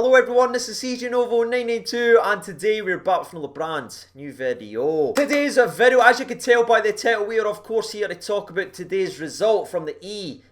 Hello everyone, this is CJ Novo 992 and today we're back from LeBron's new video. Today's video, as you can tell by the title, we are of course here to talk about today's result from the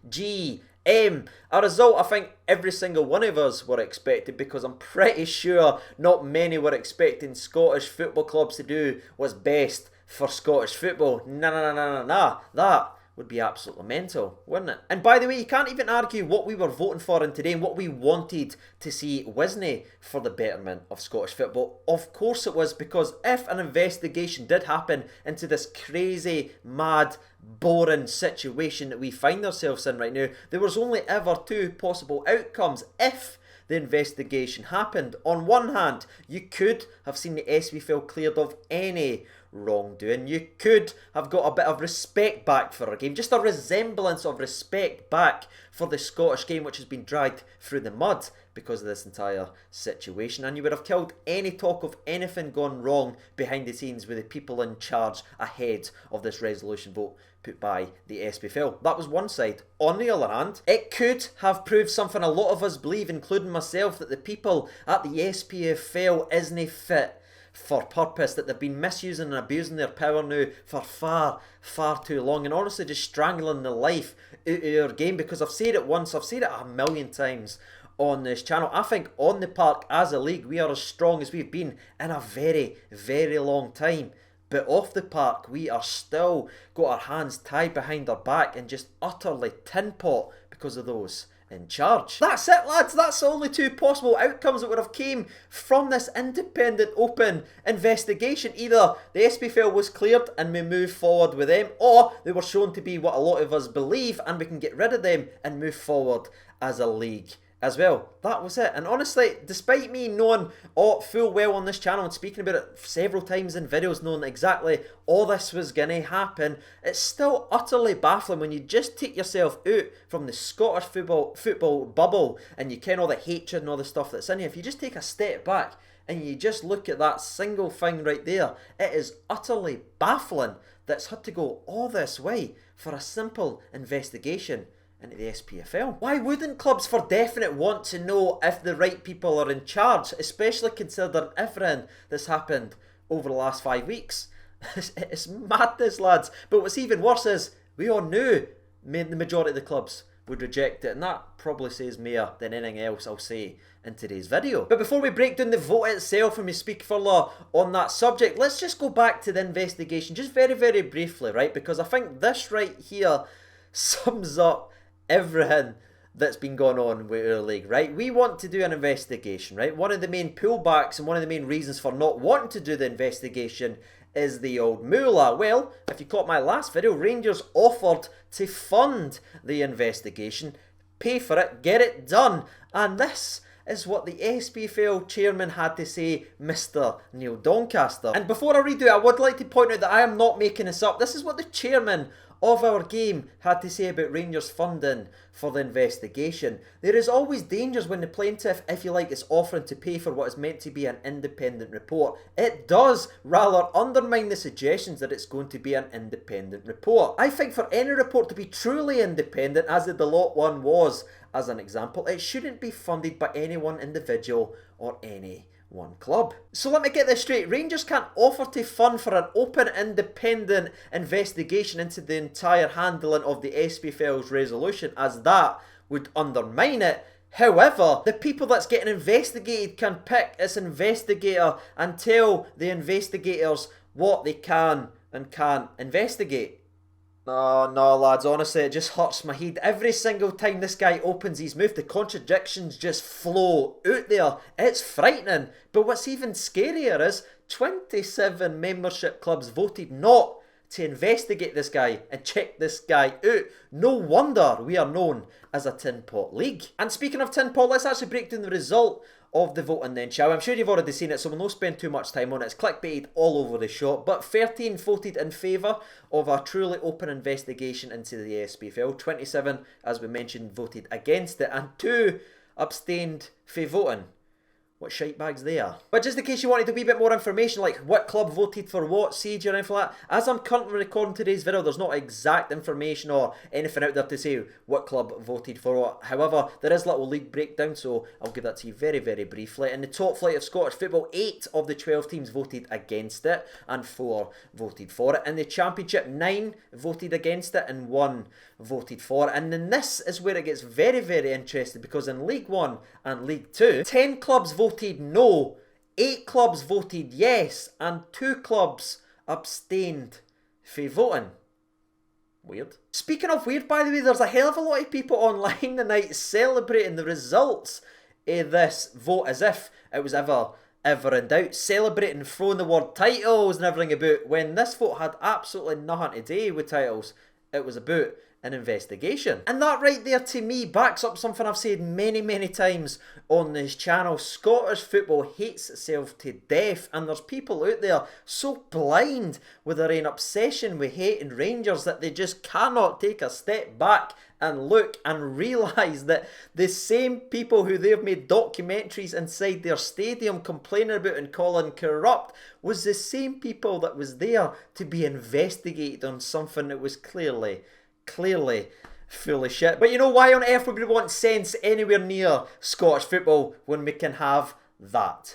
EGM. A result I think every single one of us were expecting, because I'm pretty sure not many were expecting Scottish football clubs to do what's best for Scottish football. Nah, that would be absolutely mental, wouldn't it? And by the way, you can't even argue what we were voting for in today and what we wanted to see, wasn't it, for the betterment of Scottish football. Of course it was, because if an investigation did happen into this crazy, mad, boring situation that we find ourselves in right now, there was only ever two possible outcomes if the investigation happened. On one hand, you could have seen the SPFL cleared of any wrongdoing. You could have got a bit of respect back for our game, just a resemblance of respect back for the Scottish game, which has been dragged through the mud because of this entire situation, and you would have killed any talk of anything gone wrong behind the scenes with the people in charge ahead of this resolution vote put by the SPFL. That was one side. On the other hand, it could have proved something a lot of us believe, including myself, that the people at the SPFL isn't fit for purpose, that they've been misusing and abusing their power now for far too long, and honestly just strangling the life out of our game. Because I've said it once, I've said it a million times on this channel, I think on the park as a league we are as strong as we've been in a very long time. But off the park, we are still got our hands tied behind our back and just utterly tin pot because of those in charge. That's it, lads. That's the only two possible outcomes that would have came from this independent, open investigation. Either the SPFL was cleared and we move forward with them, or they were shown to be what a lot of us believe and we can get rid of them and move forward as a league as well. That was it. And honestly, despite me knowing full well on this channel and speaking about it several times in videos, knowing exactly all this was going to happen, it's still utterly baffling when you just take yourself out from the Scottish football bubble and you ken all the hatred and all the stuff that's in here. If you just take a step back and you just look at that single thing right there, it is utterly baffling that it's had to go all this way for a simple investigation into the SPFL. Why wouldn't clubs for definite want to know if the right people are in charge, especially considering everything that's happened over the last 5 weeks? It's madness, lads. But what's even worse is we all knew the majority of the clubs would reject it, and that probably says more than anything else I'll say in today's video. But before we break down the vote itself and we speak further on that subject, let's just go back to the investigation just very briefly, right? Because I think this right here sums up everything that's been going on with our league, right? We want to do an investigation, right? One of the main pullbacks and one of the main reasons for not wanting to do the investigation is the old moolah. Well, if you caught my last video, Rangers offered to fund the investigation, pay for it, get it done, and this is what the SPFL chairman had to say, Mr. Neil Doncaster. And before I redo it, I would like to point out that I am not making this up. This is what the chairman of our game had to say about Rangers funding for the investigation. There is always dangers when the plaintiff, if you like, is offering to pay for what is meant to be an independent report. It does rather undermine the suggestions that it's going to be an independent report. I think for any report to be truly independent, as the Deloitte one was, as an example, it shouldn't be funded by any one individual or any one club. So let me get this straight. Rangers can't offer to fund for an open, independent investigation into the entire handling of the SPFL's resolution, as that would undermine it. However, the people that's getting investigated can pick its investigator and tell the investigators what they can and can't investigate. No, lads, honestly, it just hurts my head. Every single time this guy opens his mouth, the contradictions just flow out there. It's frightening. But what's even scarier is 27 membership clubs voted not to investigate this guy and check this guy out. No wonder we are known as a tin pot league. And speaking of tin pot, let's actually break down the result of the voting then, shall we? I'm sure you've already seen it, so we'll not spend too much time on it. It's clickbaited all over the shop, but 13 voted in favour of a truly open investigation into the SPFL. 27, as we mentioned, voted against it, and 2 abstained from voting. what shite bags they are. But just in case you wanted a wee bit more information, like what club voted for what siege or anything like that, as I'm currently recording today's video, there's not exact information or anything out there to say what club voted for what. However, there is little league breakdown, so I'll give that to you very, very briefly. In the top flight of Scottish football, 8 of the 12 teams voted against it, and 4 voted for it. In the Championship, 9 voted against it, and 1 voted for it. And then this is where it gets very, very interesting, because in League 1 and League 2, 10 clubs voted no, 8 clubs voted yes, and 2 clubs abstained from voting. Weird. Speaking of weird, by the way, there's a hell of a lot of people online tonight celebrating the results of this vote as if it was ever in doubt, celebrating, throwing the word titles and everything about, when this vote had absolutely nothing to do with titles. It was about an investigation. And that right there, to me, backs up something I've said many, many times on this channel. Scottish football hates itself to death, and there's people out there so blind with their own obsession with hating Rangers that they just cannot take a step back and look and realise that the same people who they've made documentaries inside their stadium complaining about and calling corrupt was the same people that was there to be investigated on something that was clearly full of shit. But you know, why on earth would we want sense anywhere near Scottish football when we can have that?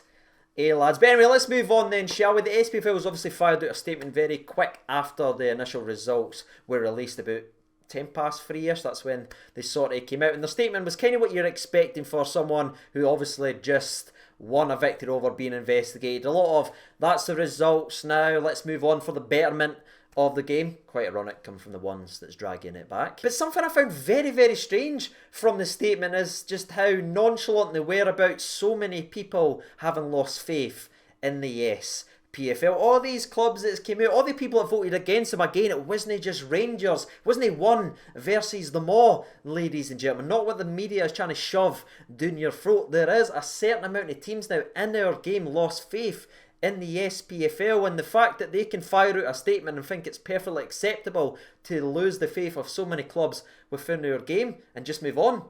Lads. But anyway, let's move on then, shall we? The SPFL has obviously fired out a statement very quick after the initial results were released, about 10 past 3ish. That's when they sort of came out, and the statement was kind of what you're expecting for someone who obviously just won a victory over being investigated. A lot of, that's the results now, let's move on for the betterment of the game. Quite ironic coming from the ones that's dragging it back. But something I found very, very strange from the statement is just how nonchalant they were about so many people having lost faith in the SPFL. All these clubs that came out, all the people that voted against them, again, it wasn't just Rangers, it wasn't one versus them all, ladies and gentlemen. Not what the media is trying to shove down your throat. There is a certain amount of teams now in our game lost faith in the SPFL, and the fact that they can fire out a statement and think it's perfectly acceptable to lose the faith of so many clubs within our game and just move on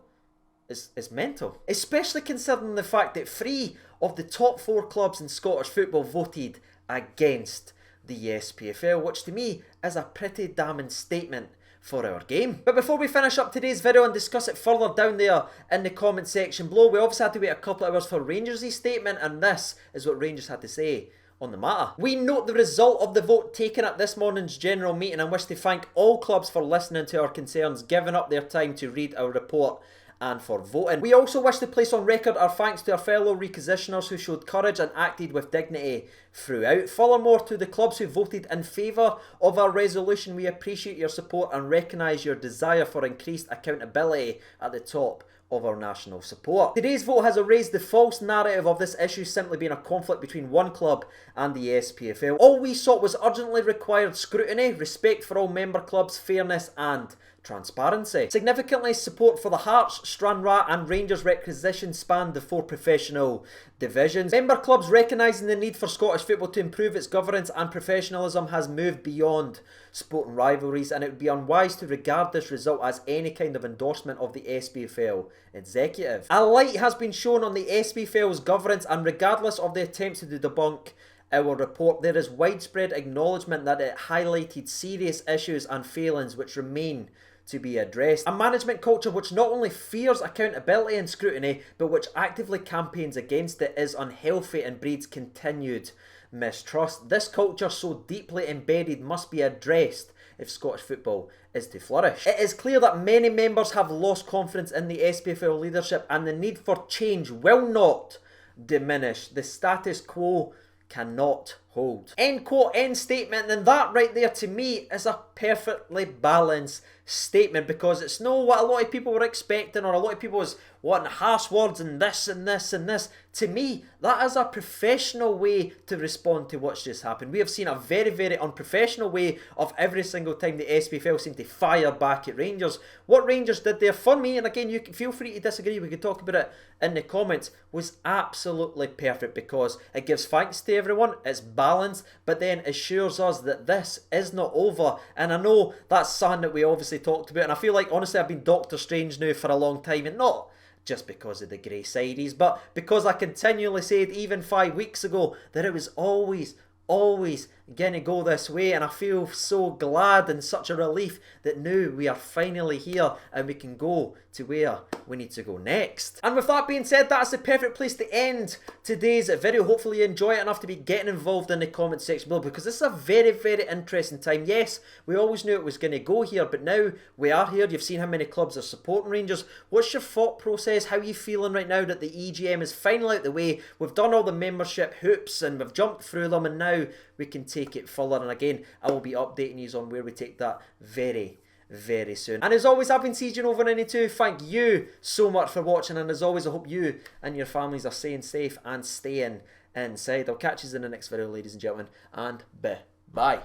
is mental. Especially considering the fact that 3 of the top 4 clubs in Scottish football voted against the SPFL, which to me is a pretty damning statement for our game. But before we finish up today's video and discuss it further down there in the comment section below, we obviously had to wait a couple of hours for Rangers' statement, and this is what Rangers had to say on the matter. We note the result of the vote taken at this morning's general meeting and wish to thank all clubs for listening to our concerns, giving up their time to read our report and for voting. We also wish to place on record our thanks to our fellow requisitioners who showed courage and acted with dignity throughout. Furthermore, to the clubs who voted in favour of our resolution, we appreciate your support and recognise your desire for increased accountability at the top of our national support. Today's vote has erased the false narrative of this issue simply being a conflict between one club and the SPFL. All we sought was urgently required scrutiny, respect for all member clubs, fairness and transparency. Significantly, support for the Hearts, Stranraer and Rangers requisition spanned the 4 professional divisions. Member clubs recognising the need for Scottish football to improve its governance and professionalism has moved beyond sporting rivalries, and it would be unwise to regard this result as any kind of endorsement of the SPFL executive. A light has been shown on the SPFL's governance, and regardless of the attempts to debunk our report, there is widespread acknowledgement that it highlighted serious issues and failings which remain to be addressed. A management culture which not only fears accountability and scrutiny, but which actively campaigns against it is unhealthy and breeds continued mistrust. This culture, so deeply embedded, must be addressed if Scottish football is to flourish. It is clear that many members have lost confidence in the SPFL leadership, and the need for change will not diminish. The status quo cannot hold. End quote, end statement. And that right there to me is a perfectly balanced statement, because it's not what a lot of people were expecting, or a lot of people was wanting harsh words and this and this and this. To me, that is a professional way to respond to what's just happened. We have seen a very, very unprofessional way of every single time the SPFL seemed to fire back at Rangers. What Rangers did there, for me, and again, you can feel free to disagree, we could talk about it in the comments, was absolutely perfect, because it gives thanks to everyone, it's balanced, but then assures us that this is not over. And I know that's something that we obviously talked about, and I feel like, honestly, I've been Doctor Strange now for a long time, and not just because of the grey sideys, but because I continually said even 5 weeks ago that it was always gonna go this way, and I feel so glad and such a relief that now we are finally here and we can go to where we need to go next. And with that being said, that's the perfect place to end today's video. Hopefully you enjoy it enough to be getting involved in the comment section below, because this is a very, very interesting time. Yes, we always knew it was going to go here, but now we are here. You've seen how many clubs are supporting Rangers. What's your thought process? How are you feeling right now that the EGM is finally out the way? We've done all the membership hoops and we've jumped through them, and now we can take it further. And again, I will be updating you on where we take that very, very soon. And as always, I've been CJNova92. Thank you so much for watching, and as always, I hope you and your families are staying safe and staying inside. I'll catch you in the next video, ladies and gentlemen, and bye.